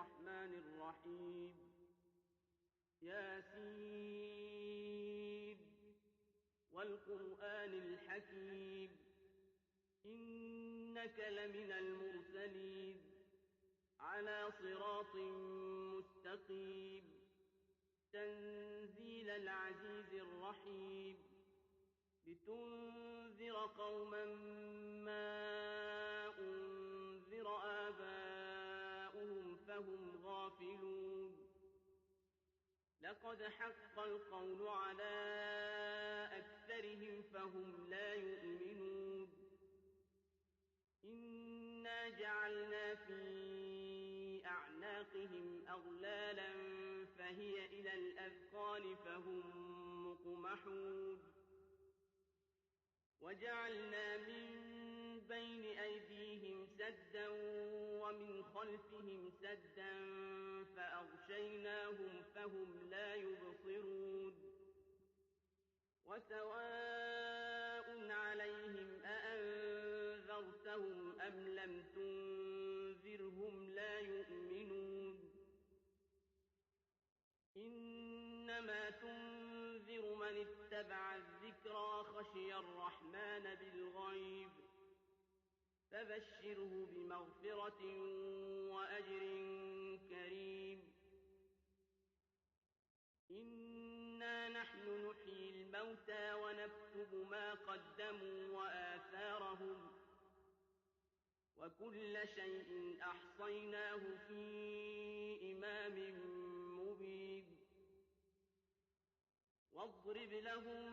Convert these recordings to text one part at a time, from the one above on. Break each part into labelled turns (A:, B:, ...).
A: الرحمن الرحيم ياسين والقرآن الحكيم إنك لمن المرسلين على صراط مستقيم تنزيل العزيز الرحيم لتنذر قوما ما أنذر آباؤهم فهم غافلون لقد حق القول على أكثرهم فهم لا يؤمنون إنا جعلنا في أعناقهم أغلالا فهي إلى الأذقان فهم مقمحون وجعلنا من بين أيديهم سدا ومن خلفهم سدا فأغشيناهم فهم لا يبصرون وسواء عليهم أأنذرتهم أم لم تنذرهم لا يؤمنون إنما تنذر من اتبع الذكرى خشي الرحمن بالغيب فبشره بمغفرة وأجر كريم إنا نحن نحيي الموتى ونكتب ما قدموا وآثارهم وكل شيء أحصيناه في إمام مبين واضرب لهم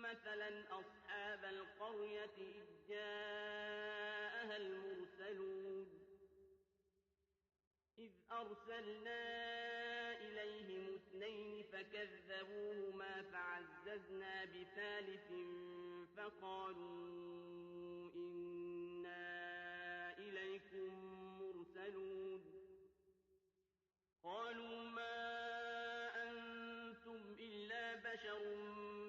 A: مثلا أصحاب القرية إذ جاءها المرسلون إذ أرسلنا إليهم اثنين فكذبوهما فعززنا بثالث فقالوا إنا إليكم مرسلون قالوا ما أنتم إلا بشر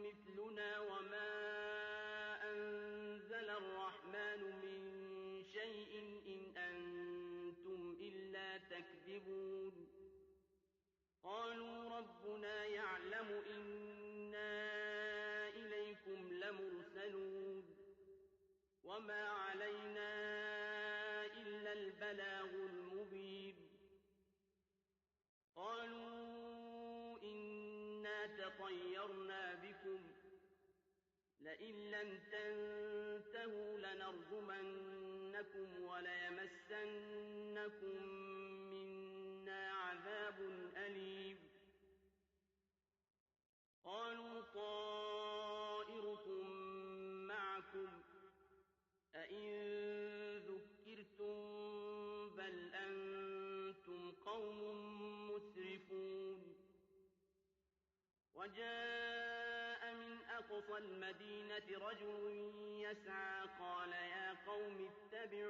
A: مثلنا وما أنزل الرحمن من شيء إن أنتم إلا تكذبون قالوا ربنا يعلم إنا إليكم لمرسلون وما علينا إلا البلاغ المبين قالوا إنا تطيرنا بكم لئن لم تنتهوا لنرجمنكم وليمسنكم منا عذاب أليم قالوا طائركم معكم أئن ذكرتم بل أنتم قوم مسرفون وجاء من أقصى المدينة رجل يسعى قال يا قوم اتبعوا